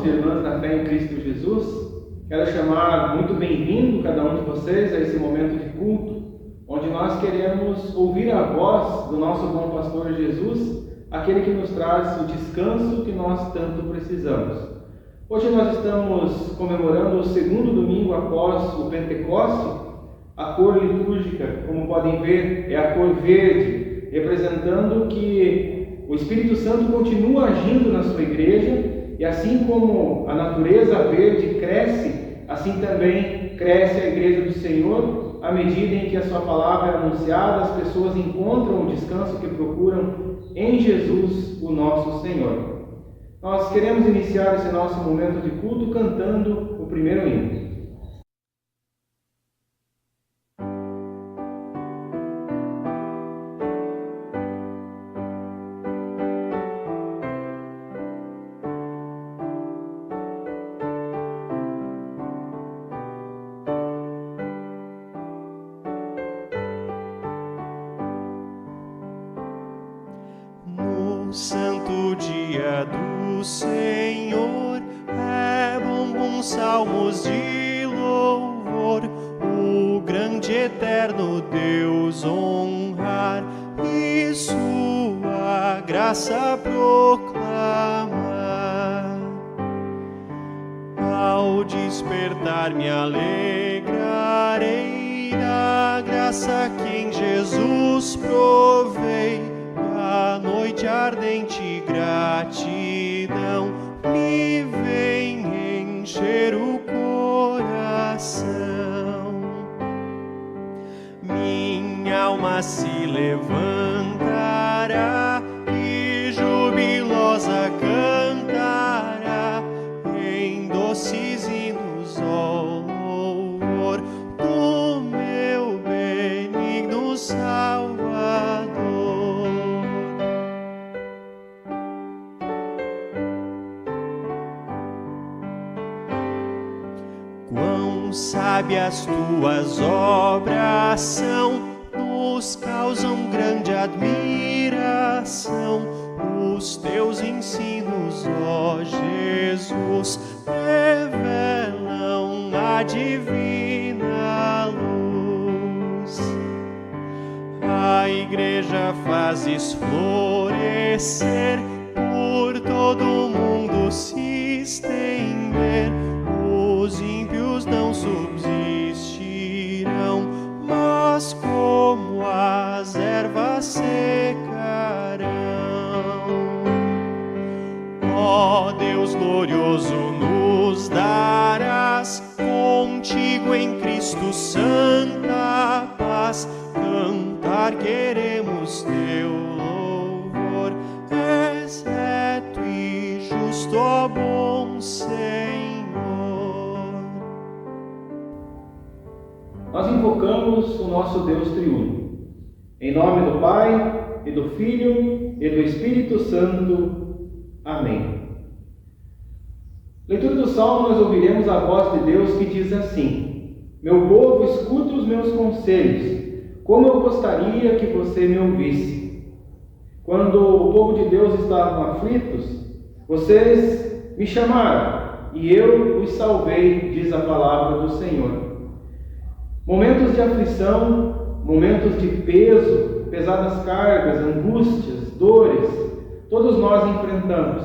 e irmãs da fé em Cristo Jesus, quero chamar muito bem-vindo cada um de vocês a esse momento de culto, onde nós queremos ouvir a voz do nosso bom pastor Jesus, aquele que nos traz o descanso que nós tanto precisamos. Hoje nós estamos comemorando o segundo domingo após o Pentecoste. A cor litúrgica, como podem ver, é a cor verde, representando que o Espírito Santo continua agindo na sua igreja, e assim como a natureza verde cresce, assim também cresce a igreja do Senhor, à medida em que a sua palavra é anunciada, as pessoas encontram o descanso que procuram em Jesus, o nosso Senhor. Nós queremos iniciar esse nosso momento de culto cantando o primeiro hino. No santo dia do Senhor, é bom salmos de louvor, o grande eterno Deus honrar e sua graça proclamar. Ao despertar me alegrarei da graça que em Jesus provei, a noite ardente gratidão me vem encher o coração. Minha alma se levantará e jubilosa cantará em doces hinos ao louvor do meu benigno Salvador. Quão sábias tuas obras são, nos causam grande admiração. Os teus ensinos, ó Jesus, revelam a divina luz. A igreja fazes florescer, por todo o mundo se estender. Os ímpios não subsistirão, mas como as ervas secarão. Ó Deus glorioso, nos darás contigo em Cristo santa paz. Cantar queremos teu louvor, és reto e justo, ó bom Senhor. Nós invocamos o nosso Deus triuno. Em nome do Pai, e do Filho, e do Espírito Santo. Amém. Leitura do Salmo, nós ouviremos a voz de Deus que diz assim: Meu povo, escute os meus conselhos, como eu gostaria que você me ouvisse. Quando o povo de Deus estavam aflitos, vocês me chamaram, e eu os salvei, diz a palavra do Senhor. Momentos de aflição, momentos de peso, pesadas cargas, angústias, dores, todos nós enfrentamos.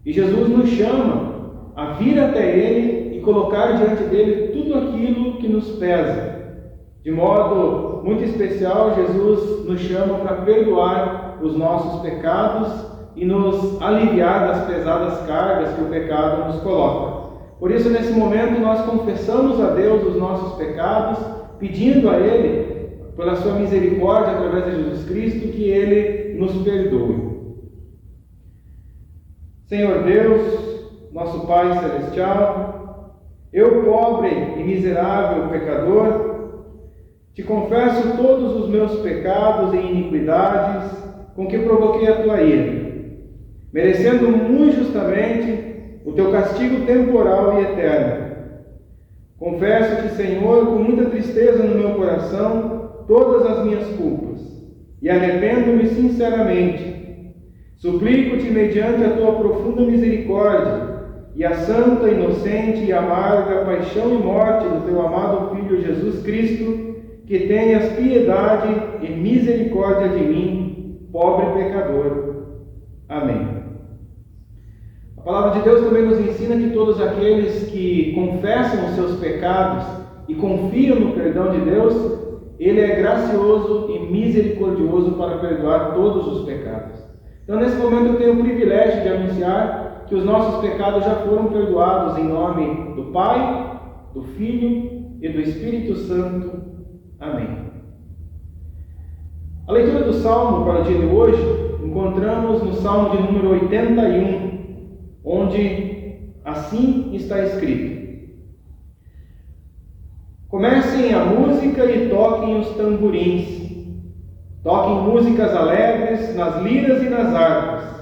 E Jesus nos chama a vir até Ele e colocar diante dele tudo aquilo que nos pesa. De modo muito especial, Jesus nos chama para perdoar os nossos pecados e nos aliviar das pesadas cargas que o pecado nos coloca. Por isso, nesse momento, nós confessamos a Deus os nossos pecados, pedindo a Ele, pela sua misericórdia, através de Jesus Cristo, que Ele nos perdoe. Senhor Deus, nosso Pai Celestial, eu, pobre e miserável pecador, te confesso todos os meus pecados e iniquidades com que provoquei a tua ira, merecendo muito justamente o teu castigo temporal e eterno. Confesso-te, Senhor, com muita tristeza no meu coração, todas as minhas culpas, e arrependo-me sinceramente. Suplico-te, mediante a tua profunda misericórdia, e a santa, inocente e amarga paixão e morte do teu amado Filho Jesus Cristo, que tenhas piedade e misericórdia de mim, pobre pecador. Amém. A palavra de Deus também nos ensina que todos aqueles que confessam os seus pecados e confiam no perdão de Deus, Ele é gracioso e misericordioso para perdoar todos os pecados. Então, nesse momento, eu tenho o privilégio de anunciar que os nossos pecados já foram perdoados em nome do Pai, do Filho e do Espírito Santo. Amém. A leitura do Salmo para o dia de hoje, encontramos no Salmo de número 81, onde assim está escrito: comecem a música e toquem os tamborins. Toquem músicas alegres nas liras e nas harpas.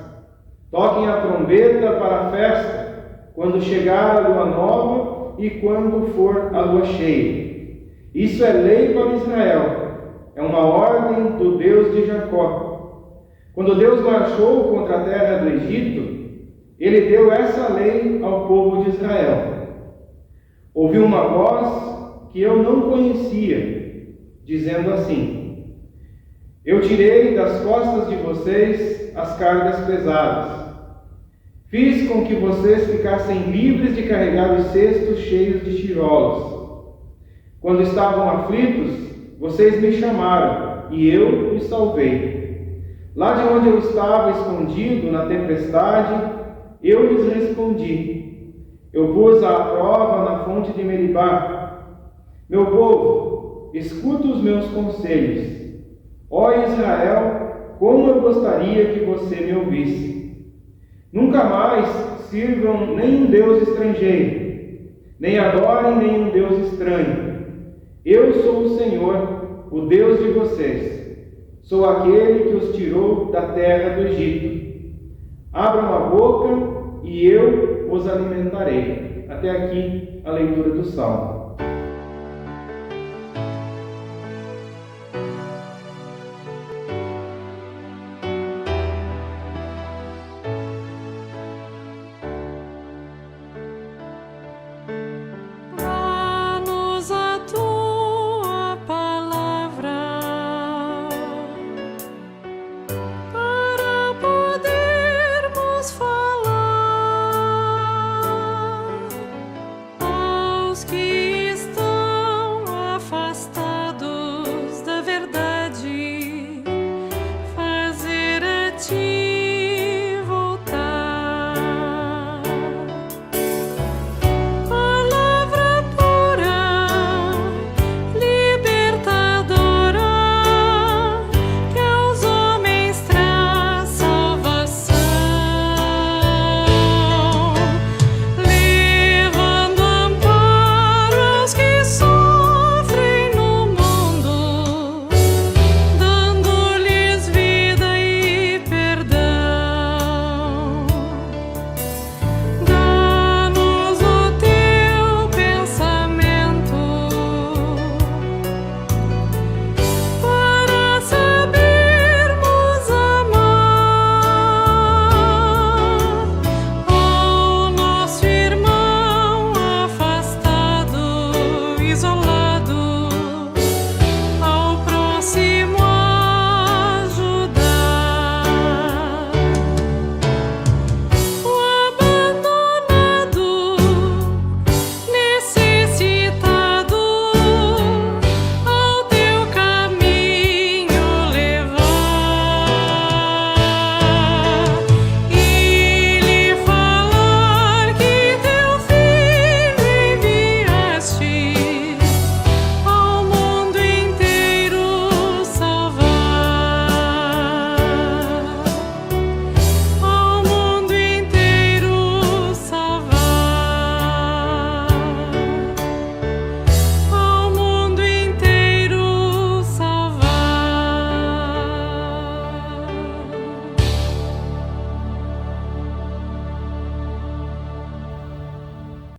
Toquem a trombeta para a festa, quando chegar a lua nova e quando for a lua cheia. Isso é lei para Israel, é uma ordem do Deus de Jacó. Quando Deus marchou contra a terra do Egito, Ele deu essa lei ao povo de Israel. Ouvi uma voz que eu não conhecia, dizendo assim: eu tirei das costas de vocês as cargas pesadas. Fiz com que vocês ficassem livres de carregar os cestos cheios de tijolos. Quando estavam aflitos, vocês me chamaram, e eu os salvei. Lá de onde eu estava escondido na tempestade, eu lhes respondi. Eu pus à prova na fonte de Meribá. Meu povo, escuta os meus conselhos. Ó Israel, como eu gostaria que você me ouvisse. Nunca mais sirvam nenhum Deus estrangeiro, nem adorem nenhum Deus estranho. Eu sou o Senhor, o Deus de vocês. Sou aquele que os tirou da terra do Egito. Abram a boca e eu os alimentarei. Até aqui a leitura do Salmo.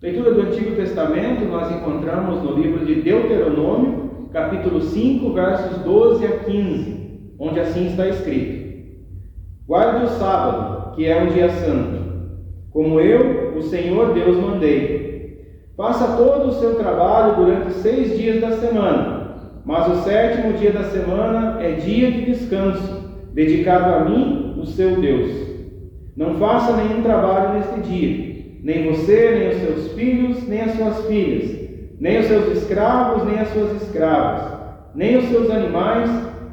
Leitura do Antigo Testamento, nós encontramos no livro de Deuteronômio, capítulo 5, versos 12 a 15, onde assim está escrito: guarde o sábado, que é um dia santo. como eu, o Senhor Deus, mandei. Faça todo o seu trabalho durante 6 dias da semana, mas o 7º dia da semana é dia de descanso, dedicado a mim, o seu Deus. Não faça nenhum trabalho neste dia, nem você, nem os seus filhos, nem as suas filhas, nem os seus escravos, nem as suas escravas, nem os seus animais,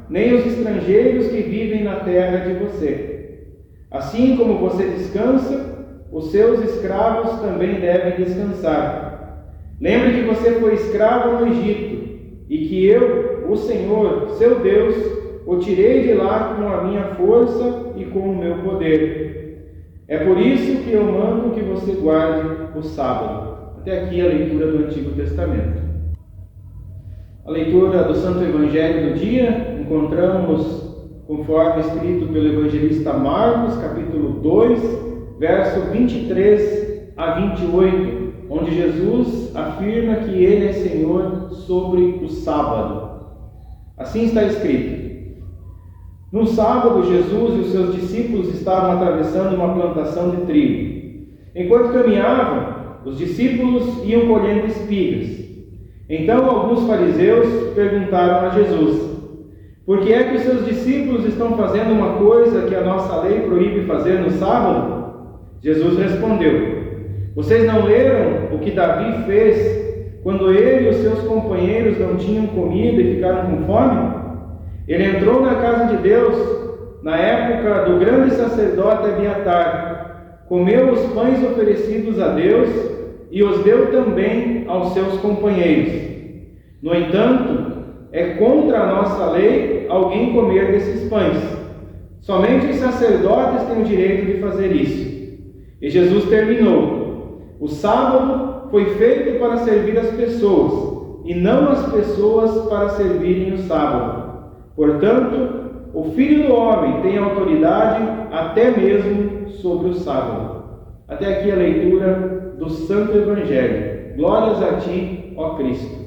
nem os estrangeiros que vivem na terra de você. Assim como você descansa, os seus escravos também devem descansar. Lembre que você foi escravo no Egito, e que eu, o Senhor, seu Deus, o tirei de lá com a minha força e com o meu poder. É por isso que eu mando que você guarde o sábado. Até aqui a leitura do Antigo Testamento. A leitura do Santo Evangelho do dia encontramos, conforme escrito pelo evangelista Marcos, capítulo 2, verso 23 a 28, onde Jesus afirma que Ele é Senhor sobre o sábado. Assim está escrito: No sábado, Jesus e os seus discípulos estavam atravessando uma plantação de trigo. Enquanto caminhavam, os discípulos iam colhendo espigas. Então alguns fariseus perguntaram a Jesus: Por que é que os seus discípulos estão fazendo uma coisa que a nossa lei proíbe fazer no sábado? Jesus respondeu: Vocês não leram o que Davi fez quando ele e os seus companheiros não tinham comida e ficaram com fome? Ele entrou na casa de Deus na época do grande sacerdote Abiatar, comeu os pães oferecidos a Deus e os deu também aos seus companheiros. No entanto, é contra a nossa lei alguém comer desses pães. Somente os sacerdotes têm o direito de fazer isso. E Jesus terminou: O sábado foi feito para servir as pessoas, e não as pessoas para servirem o sábado. Portanto, o Filho do Homem tem autoridade até mesmo sobre o sábado. Até aqui a leitura do Santo Evangelho. Glórias a Ti, ó Cristo.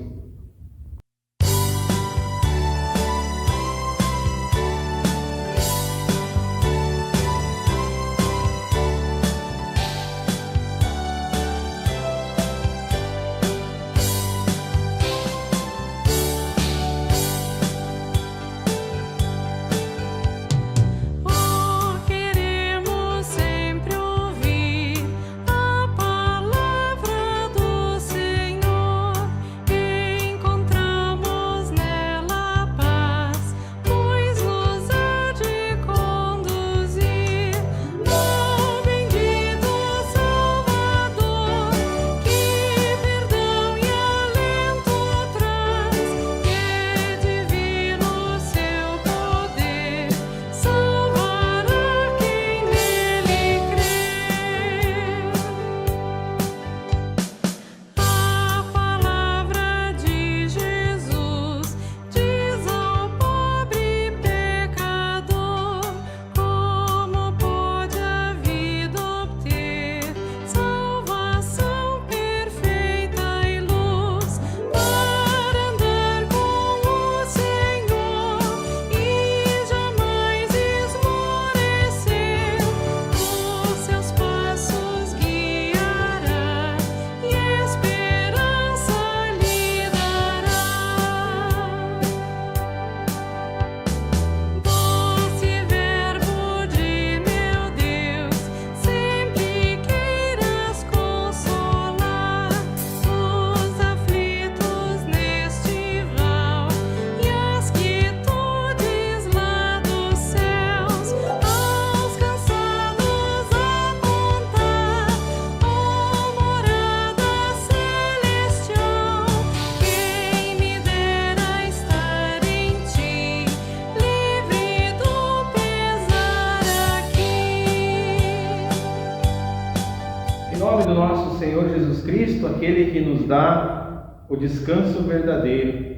Em nome do nosso Senhor Jesus Cristo, aquele que nos dá o descanso verdadeiro.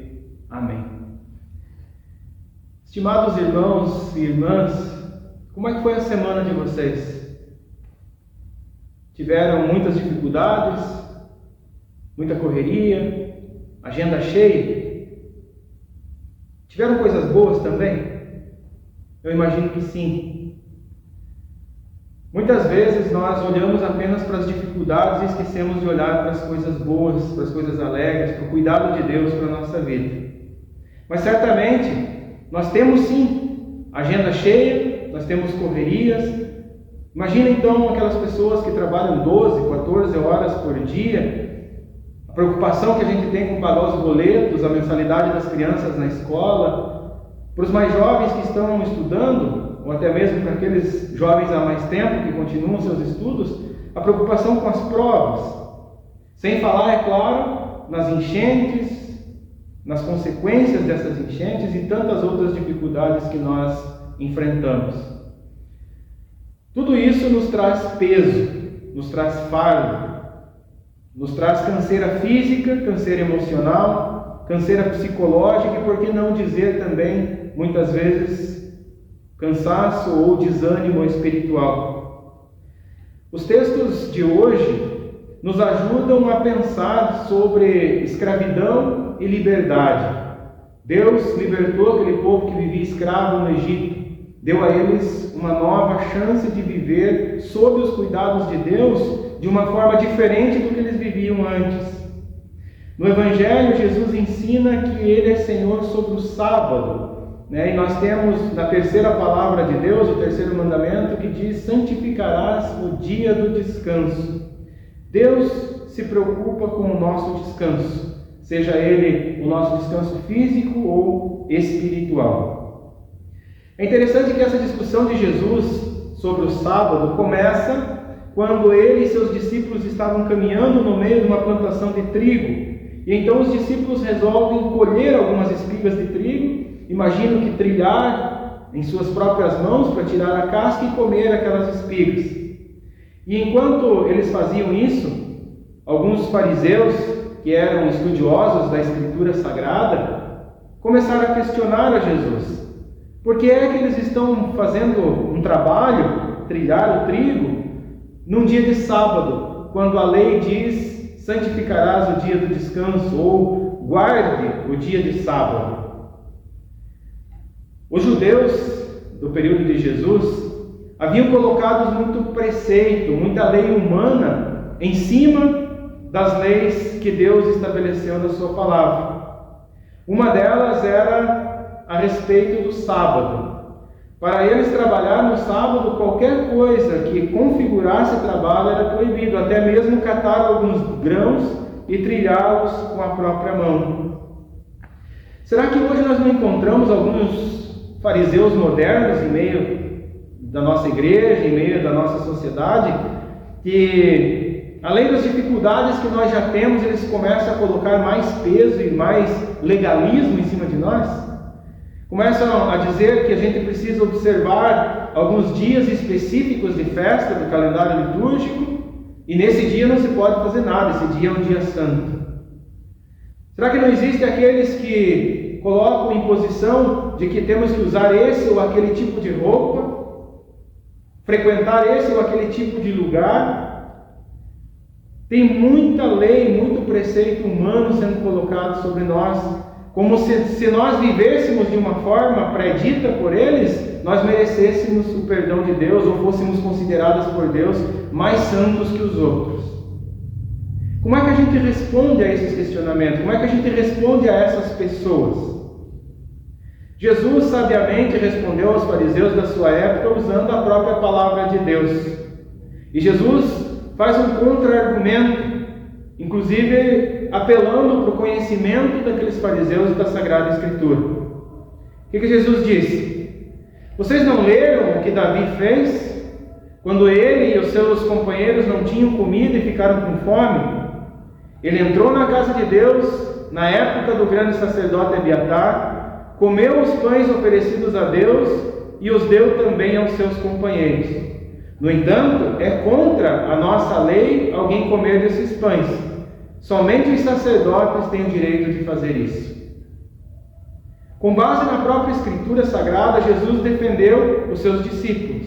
Amém. Estimados irmãos e irmãs, como é que foi a semana de vocês? Tiveram muitas dificuldades, muita correria, agenda cheia? Tiveram coisas boas também? Eu imagino que sim. Muitas vezes nós olhamos apenas para as dificuldades e esquecemos de olhar para as coisas boas, para as coisas alegres, para o cuidado de Deus para a nossa vida. Mas certamente nós temos sim agenda cheia, nós temos correrias. Imagina então aquelas pessoas que trabalham 12, 14 horas por dia, a preocupação que a gente tem com pagar os boletos, a mensalidade das crianças na escola, para os mais jovens que estão estudando, ou até mesmo para aqueles jovens há mais tempo que continuam seus estudos, a preocupação com as provas. Sem falar, é claro, nas enchentes, nas consequências dessas enchentes e tantas outras dificuldades que nós enfrentamos. Tudo isso nos traz peso, nos traz fardo, nos traz canseira física, canseira emocional, canseira psicológica e, por que não dizer também, muitas vezes, cansaço ou desânimo espiritual. Os textos de hoje nos ajudam a pensar sobre escravidão e liberdade. Deus libertou aquele povo que vivia escravo no Egito, deu a eles uma nova chance de viver sob os cuidados de Deus de uma forma diferente do que eles viviam antes. No Evangelho, Jesus ensina que Ele é Senhor sobre o sábado. E nós temos na terceira palavra de Deus, o terceiro mandamento, que diz: santificarás o dia do descanso. Deus se preocupa com o nosso descanso, seja ele o nosso descanso físico ou espiritual. É interessante que essa discussão de Jesus sobre o sábado começa quando ele e seus discípulos estavam caminhando no meio de uma plantação de trigo. E então os discípulos resolvem colher algumas espigas de trigo. Imagino que trilhar em suas próprias mãos para tirar a casca e comer aquelas espigas. E enquanto eles faziam isso, alguns fariseus, que eram estudiosos da Escritura Sagrada, começaram a questionar a Jesus. Por que é que eles estão fazendo um trabalho, trilhar o trigo, num dia de sábado, quando a lei diz: santificarás o dia do descanso, ou guarde o dia de sábado? Os judeus do período de Jesus haviam colocado muito preceito, muita lei humana em cima das leis que Deus estabeleceu na sua palavra. Uma delas era a respeito do sábado. Para eles trabalhar no sábado, qualquer coisa que configurasse trabalho era proibido, até mesmo catar alguns grãos e trilhá-los com a própria mão. Será que hoje nós não encontramos alguns fariseus modernos em meio da nossa igreja, em meio da nossa sociedade, que além das dificuldades que nós já temos, eles começam a colocar mais peso e mais legalismo em cima de nós? Começam a dizer que a gente precisa observar alguns dias específicos de festa do calendário litúrgico e nesse dia não se pode fazer nada, esse dia é um dia santo. Será que não existem aqueles que colocam imposição de que temos que usar esse ou aquele tipo de roupa, frequentar esse ou aquele tipo de lugar? Tem muita lei, muito preceito humano sendo colocado sobre nós, como se nós vivêssemos de uma forma predita por eles, nós merecêssemos o perdão de Deus ou fôssemos considerados por Deus mais santos que os outros. Como é que a gente responde a esses questionamentos? Como é que a gente responde a essas pessoas? Jesus sabiamente respondeu aos fariseus da sua época usando a própria palavra de Deus. E Jesus faz um contra-argumento, inclusive apelando para o conhecimento daqueles fariseus da Sagrada Escritura. O que Jesus disse? Vocês não leram o que Davi fez? Quando ele e os seus companheiros não tinham comida e ficaram com fome, ele entrou na casa de Deus, na época do grande sacerdote Abiatar, comeu os pães oferecidos a Deus e os deu também aos seus companheiros. No entanto, é contra a nossa lei alguém comer desses pães. Somente os sacerdotes têm o direito de fazer isso. Com base na própria Escritura Sagrada, Jesus defendeu os seus discípulos.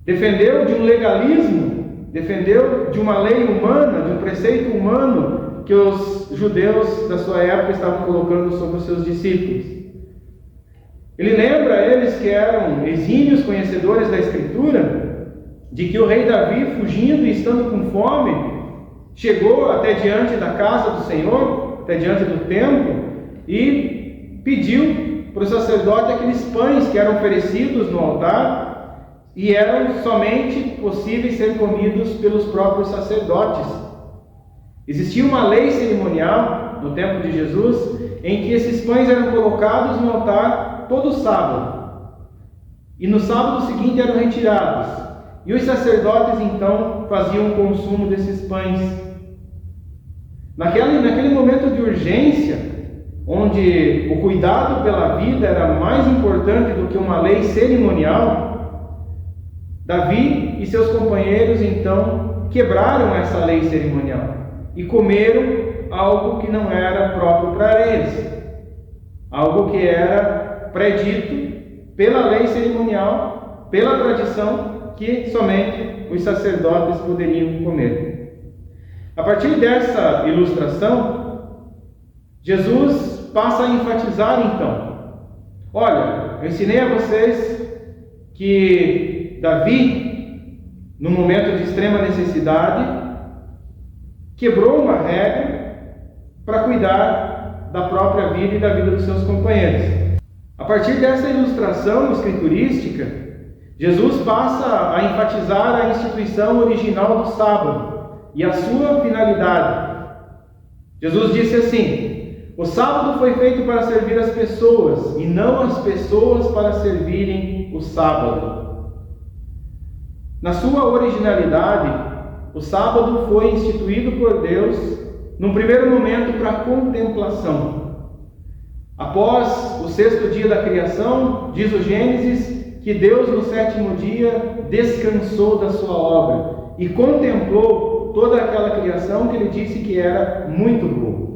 Defendeu de um legalismo, defendeu de uma lei humana, de um preceito humano que os judeus da sua época estavam colocando sobre os seus discípulos. Ele lembra a eles que eram exímios conhecedores da Escritura de que o rei Davi, fugindo e estando com fome, chegou até diante da casa do Senhor, até diante do templo, e pediu para o sacerdote aqueles pães que eram oferecidos no altar e eram somente possíveis ser comidos pelos próprios sacerdotes. Existia uma lei cerimonial no tempo de Jesus em que esses pães eram colocados no altar todo sábado e no sábado seguinte eram retirados, e os sacerdotes então faziam o consumo desses pães. Naquele momento de urgência, onde o cuidado pela vida era mais importante do que uma lei cerimonial, Davi e seus companheiros então quebraram essa lei cerimonial e comeram algo que não era próprio para eles, algo que era predito pela lei cerimonial, pela tradição, que somente os sacerdotes poderiam comer. A partir dessa ilustração, Jesus passa a enfatizar então: olha, eu ensinei a vocês que Davi, no momento de extrema necessidade, quebrou uma regra para cuidar da própria vida e da vida dos seus companheiros. A partir dessa ilustração escriturística, Jesus passa a enfatizar a instituição original do sábado e a sua finalidade. Jesus disse assim: o sábado foi feito para servir as pessoas e não as pessoas para servirem o sábado. Na sua originalidade, o sábado foi instituído por Deus num primeiro momento para contemplação. Após o sexto dia da criação, diz o Gênesis que Deus no sétimo dia descansou da sua obra e contemplou toda aquela criação que ele disse que era muito boa.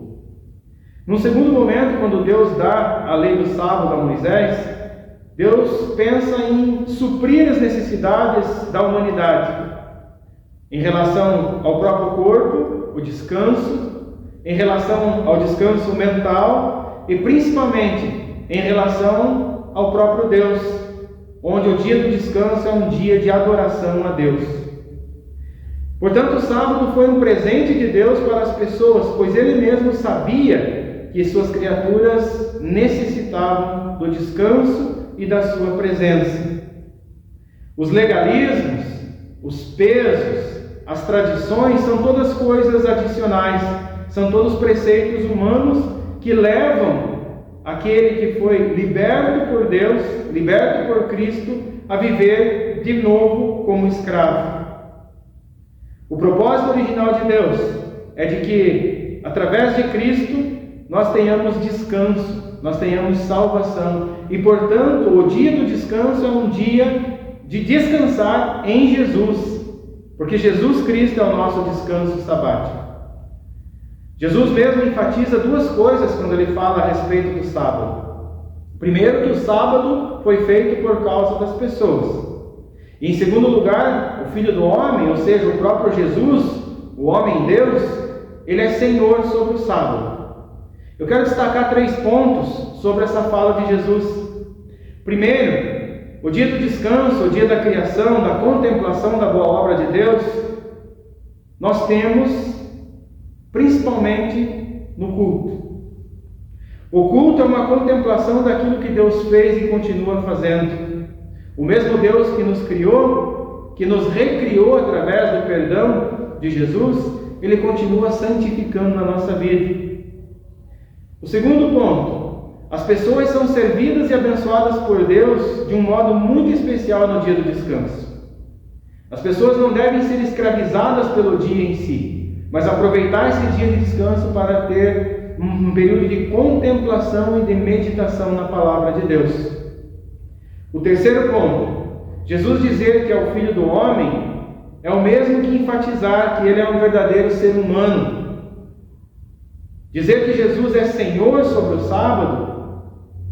Num segundo momento, quando Deus dá a lei do sábado a Moisés, Deus pensa em suprir as necessidades da humanidade em relação ao próprio corpo, o descanso, em relação ao descanso mental e principalmente em relação ao próprio Deus, onde o dia do descanso é um dia de adoração a Deus. Portanto, o sábado foi um presente de Deus para as pessoas, pois Ele mesmo sabia que suas criaturas necessitavam do descanso e da sua presença. Os legalismos, os pesos, as tradições são todas coisas adicionais, são todos preceitos humanos que levam aquele que foi liberto por Deus, liberto por Cristo, a viver de novo como escravo. O propósito original de Deus é de que, através de Cristo, nós tenhamos descanso, nós tenhamos salvação. E, portanto, o dia do descanso é um dia de descansar em Jesus, porque Jesus Cristo é o nosso descanso sabático. Jesus mesmo enfatiza duas coisas quando ele fala a respeito do sábado. Primeiro, que o sábado foi feito por causa das pessoas. E em segundo lugar, o Filho do Homem, ou seja, o próprio Jesus, o homem Deus, ele é Senhor sobre o sábado. Eu quero destacar 3 pontos sobre essa fala de Jesus. Primeiro, o dia do descanso, o dia da criação, da contemplação da boa obra de Deus, nós temos principalmente no culto. O culto é uma contemplação daquilo que Deus fez e continua fazendo. O mesmo Deus que nos criou, que nos recriou através do perdão de Jesus, Ele continua santificando na nossa vida. O segundo ponto: as pessoas são servidas e abençoadas por Deus de um modo muito especial no dia do descanso. As pessoas não devem ser escravizadas pelo dia em si, mas aproveitar esse dia de descanso para ter um período de contemplação e de meditação na palavra de Deus. O terceiro ponto: Jesus dizer que é o Filho do Homem é o mesmo que enfatizar que Ele é um verdadeiro ser humano. Dizer que Jesus é Senhor sobre o sábado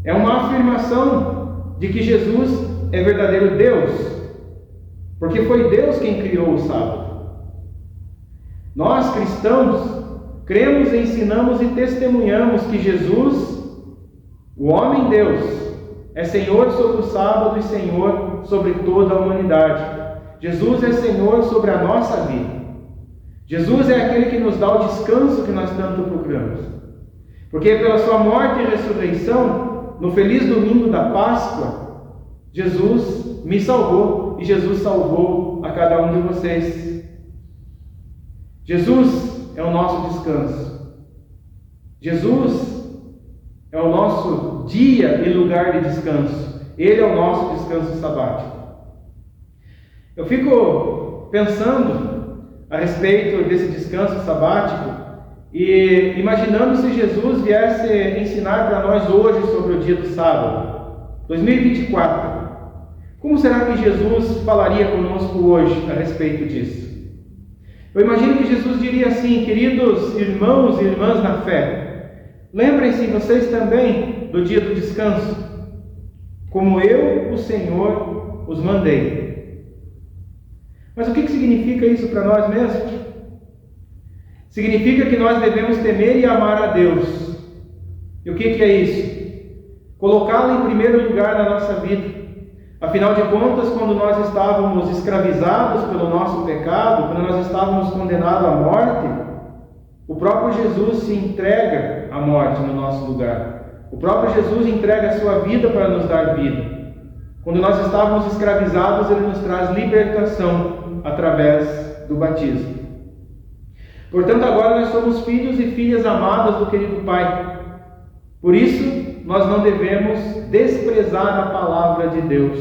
é uma afirmação de que Jesus é verdadeiro Deus, porque foi Deus quem criou o sábado. Nós, cristãos, cremos, ensinamos e testemunhamos que Jesus, o homem Deus, é Senhor sobre o sábado e Senhor sobre toda a humanidade. Jesus é Senhor sobre a nossa vida. Jesus é aquele que nos dá o descanso que nós tanto procuramos. Porque pela sua morte e ressurreição, no feliz domingo da Páscoa, Jesus me salvou e Jesus salvou a cada um de vocês. Jesus é o nosso descanso. Jesus é o nosso dia e lugar de descanso. Ele é o nosso descanso sabático. Eu fico pensando a respeito desse descanso sabático e imaginando se Jesus viesse ensinar para nós hoje sobre o dia do sábado, 2024. Como será que Jesus falaria conosco hoje a respeito disso? Eu imagino que Jesus diria assim: queridos irmãos e irmãs na fé, lembrem-se vocês também do dia do descanso, como eu, o Senhor, os mandei. Mas o que significa isso para nós mesmos? Significa que nós devemos temer e amar a Deus. E o que é isso? Colocá-lo em primeiro lugar na nossa vida. Afinal de contas, quando nós estávamos escravizados pelo nosso pecado, quando nós estávamos condenados à morte, o próprio Jesus se entrega à morte no nosso lugar. O próprio Jesus entrega a sua vida para nos dar vida. Quando nós estávamos escravizados, Ele nos traz libertação através do batismo. Portanto, agora nós somos filhos e filhas amadas do querido Pai. Por isso, nós não devemos desprezar a palavra de Deus.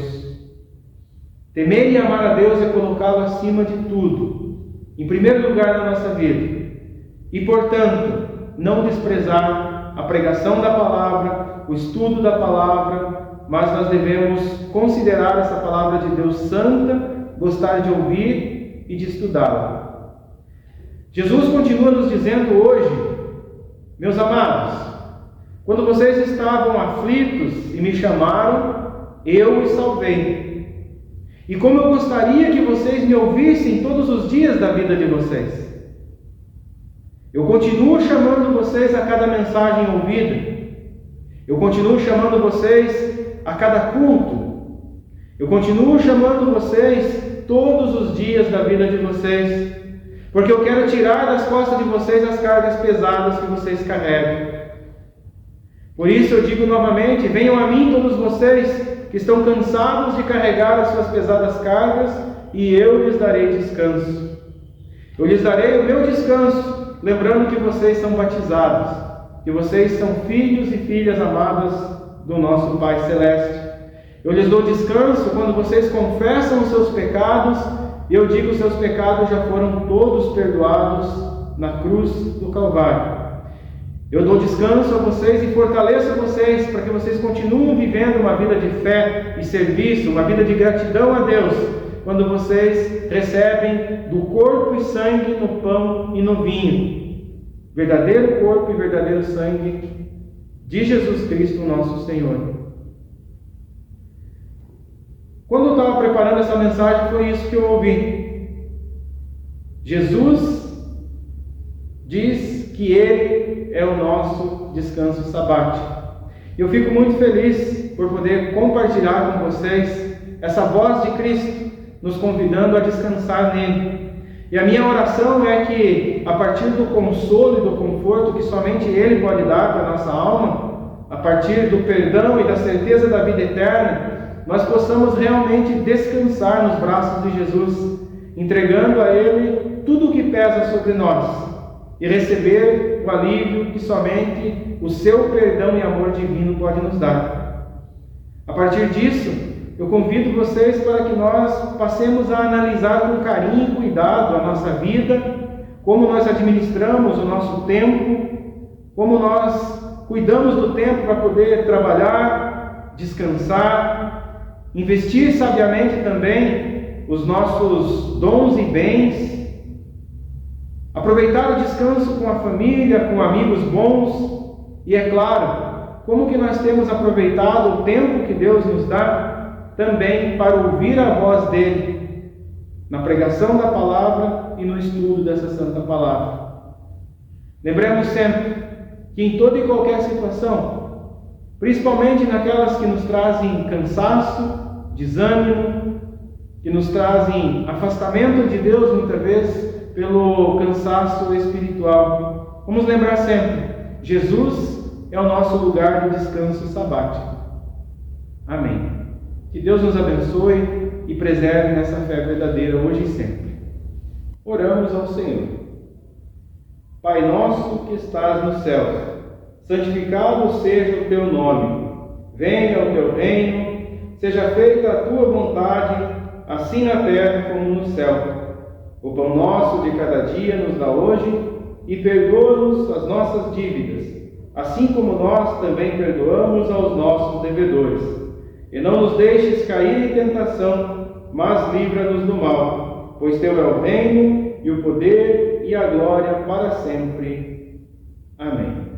Temer e amar a Deus é colocá-lo acima de tudo, em primeiro lugar na nossa vida. E, portanto, não desprezar a pregação da palavra, o estudo da palavra, mas nós devemos considerar essa palavra de Deus santa, gostar de ouvir e de estudá-la. Jesus continua nos dizendo hoje: meus amados, quando vocês estavam aflitos e me chamaram, eu os salvei. E como eu gostaria que vocês me ouvissem todos os dias da vida de vocês. Eu continuo chamando vocês a cada mensagem ouvida. Eu continuo chamando vocês a cada culto. Eu continuo chamando vocês todos os dias da vida de vocês, porque eu quero tirar das costas de vocês as cargas pesadas que vocês carregam. Por isso eu digo novamente: venham a mim todos vocês que estão cansados de carregar as suas pesadas cargas, e eu lhes darei descanso. Eu lhes darei o meu descanso, lembrando que vocês são batizados, que vocês são filhos e filhas amadas do nosso Pai Celeste. Eu lhes dou descanso quando vocês confessam os seus pecados, e eu digo: seus pecados já foram todos perdoados na cruz do Calvário. Eu dou descanso a vocês e fortaleço vocês para que vocês continuem vivendo uma vida de fé e serviço, uma vida de gratidão a Deus, quando vocês recebem do corpo e sangue no pão e no vinho. Verdadeiro corpo e verdadeiro sangue de Jesus Cristo, nosso Senhor. Quando eu estava preparando essa mensagem, foi isso que eu ouvi. Jesus diz que Ele é o nosso descanso sabático. Eu fico muito feliz por poder compartilhar com vocês essa voz de Cristo, nos convidando a descansar nele. E a minha oração é que, a partir do consolo e do conforto que somente Ele pode dar para a nossa alma, a partir do perdão e da certeza da vida eterna, nós possamos realmente descansar nos braços de Jesus, entregando a Ele tudo o que pesa sobre nós, e receber o alívio que somente o seu perdão e amor divino pode nos dar. A partir disso, eu convido vocês para que nós passemos a analisar com carinho e cuidado a nossa vida, como nós administramos o nosso tempo, como nós cuidamos do tempo para poder trabalhar, descansar, investir sabiamente também os nossos dons e bens, aproveitar o descanso com a família, com amigos bons, e é claro, como que nós temos aproveitado o tempo que Deus nos dá também para ouvir a voz dEle, na pregação da palavra e no estudo dessa santa palavra. Lembremos sempre que em toda e qualquer situação, principalmente naquelas que nos trazem cansaço, desânimo, que nos trazem afastamento de Deus, muitas vezes, pelo cansaço espiritual. Vamos lembrar sempre, Jesus é o nosso lugar de descanso sabático. Amém. Que Deus nos abençoe e preserve nessa fé verdadeira hoje e sempre. Oramos ao Senhor. Pai nosso que estás nos céus, santificado seja o teu nome. Venha o teu reino, seja feita a tua vontade, assim na terra como no céu. O pão nosso de cada dia nos dá hoje e perdoa-nos as nossas dívidas, assim como nós também perdoamos aos nossos devedores. E não nos deixes cair em tentação, mas livra-nos do mal, pois teu é o reino e o poder e a glória para sempre. Amém.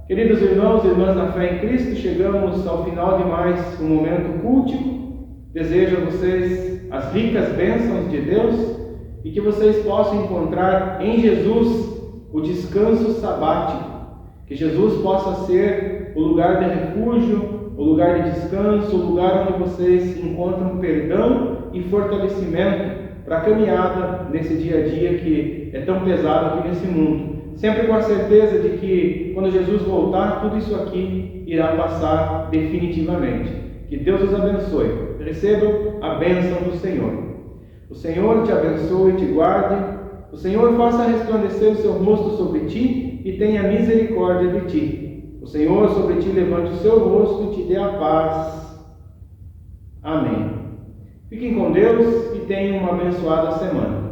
Queridos irmãos e irmãs na fé em Cristo, chegamos ao final de mais um momento cultico. Desejo a vocês as ricas bênçãos de Deus e que vocês possam encontrar em Jesus o descanso sabático. Que Jesus possa ser o lugar de refúgio, o lugar de descanso, o lugar onde vocês encontram perdão e fortalecimento para a caminhada nesse dia a dia que é tão pesado aqui nesse mundo. Sempre com a certeza de que quando Jesus voltar, tudo isso aqui irá passar definitivamente. Que Deus os abençoe. Recebam a bênção do Senhor. O Senhor te abençoe e te guarde. O Senhor faça resplandecer o seu rosto sobre ti e tenha misericórdia de ti. O Senhor sobre ti levante o seu rosto e te dê a paz. Amém. Fiquem com Deus e tenham uma abençoada semana.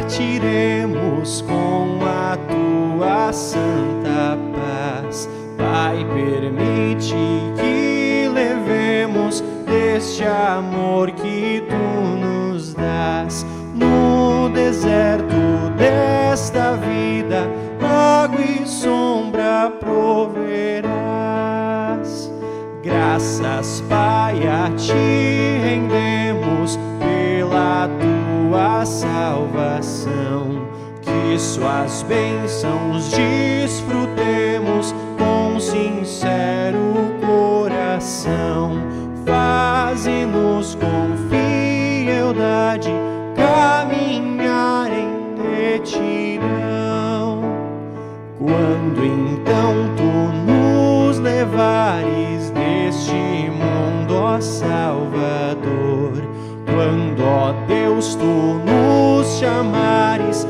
Partiremos com a tua santa paz. Pai, permite que levemos deste amor que tu nos dás. No deserto desta vida, água e sombra proverás. Graças, Pai, a ti rendemos pela tua salvação, que suas bênçãos desfrutemos com sincero coração. Faze-nos com fieldade caminhar em retidão. Quando então tu nos levares deste mundo, ó Salvador, quando, ó Deus, tu nos chamares,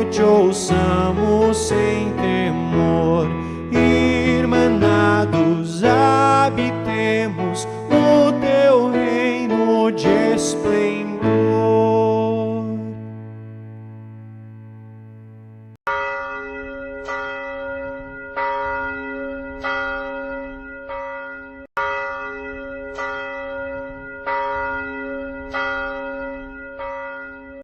te ouçamos sem temor.